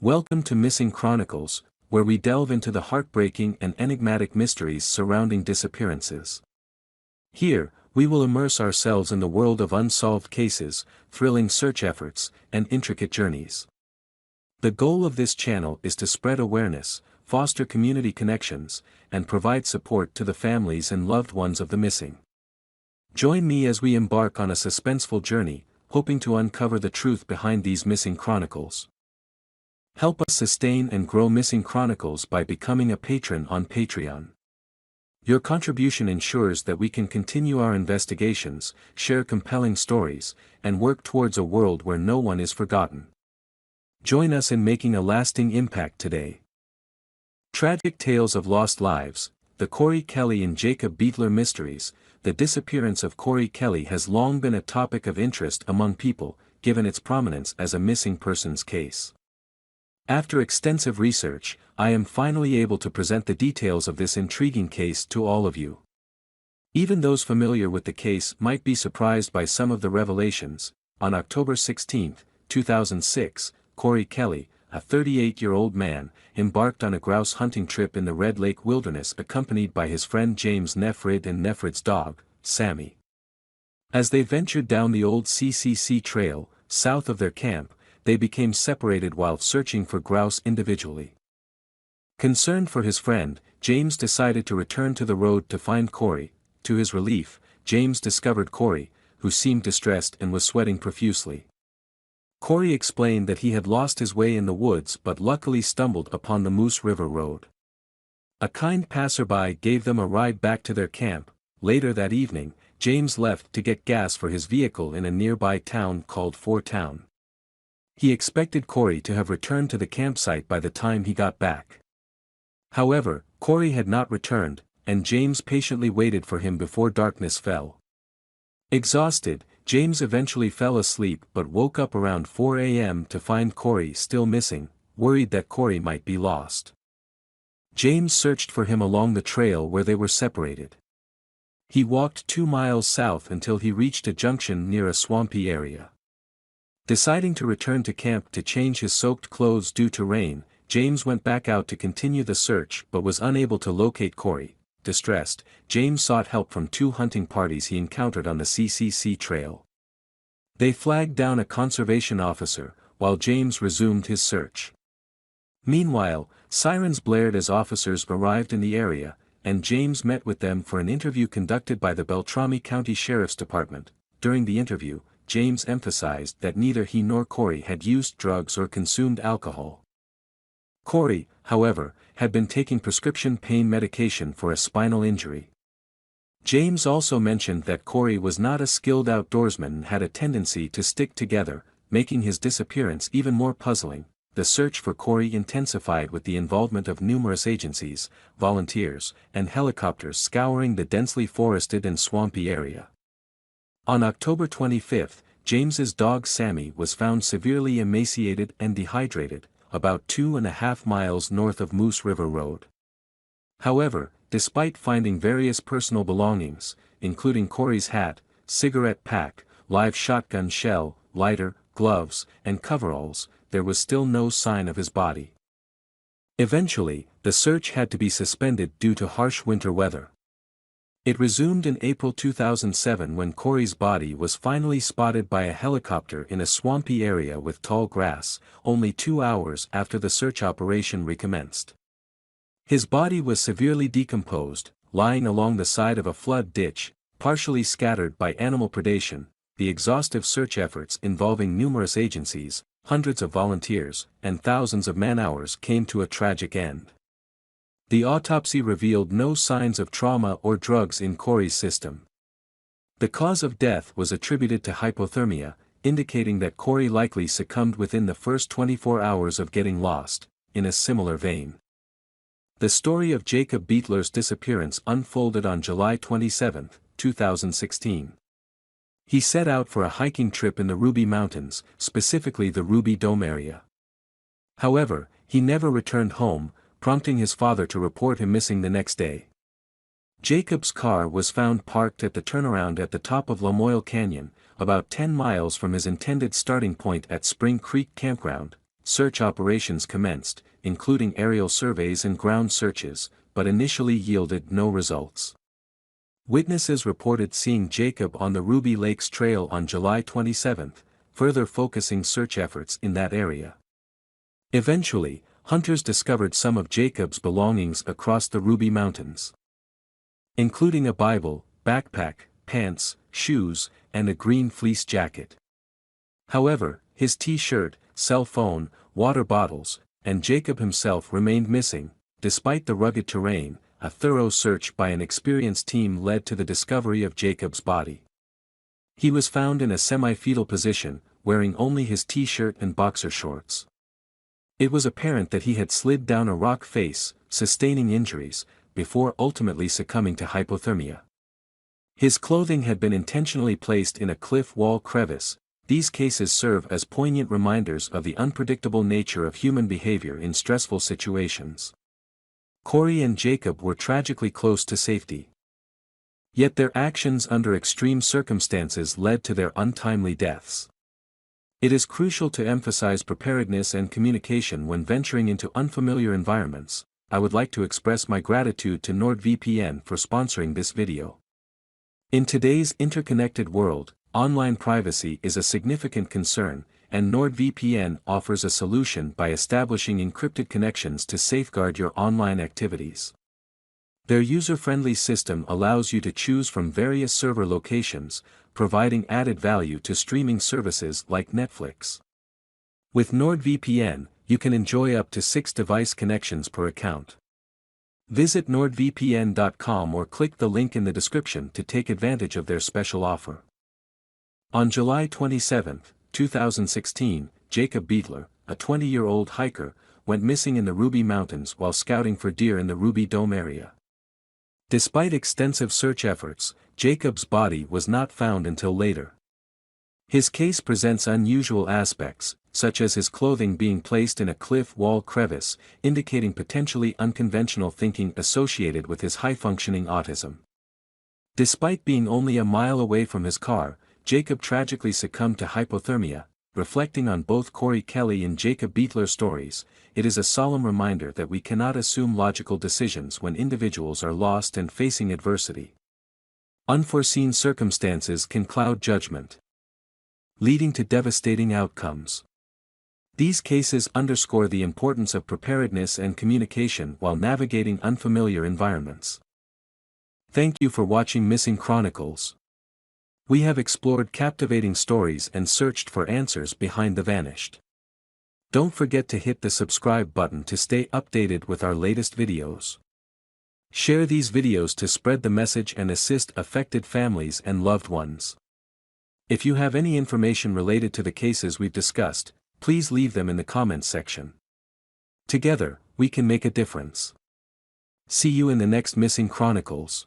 Welcome to Missing Chronicles, where we delve into the heartbreaking and enigmatic mysteries surrounding disappearances. Here, we will immerse ourselves in the world of unsolved cases, thrilling search efforts, and intricate journeys. The goal of this channel is to spread awareness, foster community connections, and provide support to the families and loved ones of the missing. Join me as we embark on a suspenseful journey, hoping to uncover the truth behind these missing chronicles. Help us sustain and grow Missing Chronicles by becoming a patron on Patreon. Your contribution ensures that we can continue our investigations, share compelling stories, and work towards a world where no one is forgotten. Join us in making a lasting impact today. Tragic Tales of Lost Lives, the Corey Kelly and Jacob Beitler Mysteries. The disappearance of Corey Kelly has long been a topic of interest among people, given its prominence as a missing persons case. After extensive research, I am finally able to present the details of this intriguing case to all of you. Even those familiar with the case might be surprised by some of the revelations. On October 16, 2006, Corey Kelly, a 38-year-old man, embarked on a grouse hunting trip in the Red Lake Wilderness accompanied by his friend James Nefrid and Nefrid's dog, Sammy. As they ventured down the old CCC trail, south of their camp, they became separated while searching for grouse individually. Concerned for his friend, James decided to return to the road to find Corey. To his relief, James discovered Corey, who seemed distressed and was sweating profusely. Corey explained that he had lost his way in the woods but luckily stumbled upon the Moose River Road. A kind passerby gave them a ride back to their camp. Later that evening, James left to get gas for his vehicle in a nearby town called Fort Town. He expected Corey to have returned to the campsite by the time he got back. However, Corey had not returned, and James patiently waited for him before darkness fell. Exhausted, James eventually fell asleep but woke up around 4 a.m. to find Corey still missing, worried that Corey might be lost. James searched for him along the trail where they were separated. He walked 2 miles south until he reached a junction near a swampy area. Deciding to return to camp to change his soaked clothes due to rain, James went back out to continue the search but was unable to locate Corey. Distressed, James sought help from 2 hunting parties he encountered on the CCC trail. They flagged down a conservation officer, while James resumed his search. Meanwhile, sirens blared as officers arrived in the area, and James met with them for an interview conducted by the Beltrami County Sheriff's Department. During the interview, James emphasized that neither he nor Corey had used drugs or consumed alcohol. Corey, however, had been taking prescription pain medication for a spinal injury. James also mentioned that Corey was not a skilled outdoorsman and had a tendency to stick together, making his disappearance even more puzzling. The search for Corey intensified with the involvement of numerous agencies, volunteers, and helicopters scouring the densely forested and swampy area. On October 25, James's dog Sammy was found severely emaciated and dehydrated, about 2.5 miles north of Moose River Road. However, despite finding various personal belongings, including Corey's hat, cigarette pack, live shotgun shell, lighter, gloves, and coveralls, there was still no sign of his body. Eventually, the search had to be suspended due to harsh winter weather. It resumed in April 2007 when Corey's body was finally spotted by a helicopter in a swampy area with tall grass, only 2 hours after the search operation recommenced. His body was severely decomposed, lying along the side of a flood ditch, partially scattered by animal predation. The exhaustive search efforts involving numerous agencies, hundreds of volunteers, and thousands of man-hours came to a tragic end. The autopsy revealed no signs of trauma or drugs in Corey's system. The cause of death was attributed to hypothermia, indicating that Corey likely succumbed within the first 24 hours of getting lost. In a similar vein, the story of Jacob Beitler's disappearance unfolded on July 27, 2016. He set out for a hiking trip in the Ruby Mountains, specifically the Ruby Dome area. However, he never returned home, prompting his father to report him missing the next day. Jacob's car was found parked at the turnaround at the top of Lamoille Canyon, about 10 miles from his intended starting point at Spring Creek Campground. search operations commenced, including aerial surveys and ground searches, but initially yielded no results. Witnesses reported seeing Jacob on the Ruby Lakes Trail on July 27, further focusing search efforts in that area. Eventually, hunters discovered some of Jacob's belongings across the Ruby Mountains, including a Bible, backpack, pants, shoes, and a green fleece jacket. However, his t-shirt, cell phone, water bottles, and Jacob himself remained missing. Despite the rugged terrain, a thorough search by an experienced team led to the discovery of Jacob's body. He was found in a semi-fetal position, wearing only his t-shirt and boxer shorts. It was apparent that he had slid down a rock face, sustaining injuries, before ultimately succumbing to hypothermia. His clothing had been intentionally placed in a cliff wall crevice. These cases serve as poignant reminders of the unpredictable nature of human behavior in stressful situations. Corey and Jacob were tragically close to safety. Yet their actions under extreme circumstances led to their untimely deaths. It is crucial to emphasize preparedness and communication when venturing into unfamiliar environments. I would like to express my gratitude to NordVPN for sponsoring this video. In today's interconnected world, online privacy is a significant concern, and NordVPN offers a solution by establishing encrypted connections to safeguard your online activities. Their user-friendly system allows you to choose from various server locations, providing added value to streaming services like Netflix. With NordVPN, you can enjoy up to 6 device connections per account. Visit nordvpn.com or click the link in the description to take advantage of their special offer. On July 27, 2016, Jacob Beetler, a 20-year-old hiker, went missing in the Ruby Mountains while scouting for deer in the Ruby Dome area. Despite extensive search efforts, Jacob's body was not found until later. His case presents unusual aspects, such as his clothing being placed in a cliff wall crevice, indicating potentially unconventional thinking associated with his high-functioning autism. Despite being only a mile away from his car, Jacob tragically succumbed to hypothermia. Reflecting on both Corey Kelly and Jacob Beetler stories, it is a solemn reminder that we cannot assume logical decisions when individuals are lost and facing adversity. Unforeseen circumstances can cloud judgment, leading to devastating outcomes. These cases underscore the importance of preparedness and communication while navigating unfamiliar environments. Thank you for watching Missing Chronicles. We have explored captivating stories and searched for answers behind the vanished. Don't forget to hit the subscribe button to stay updated with our latest videos. Share these videos to spread the message and assist affected families and loved ones. If you have any information related to the cases we've discussed, please leave them in the comments section. Together, we can make a difference. See you in the next Missing Chronicles.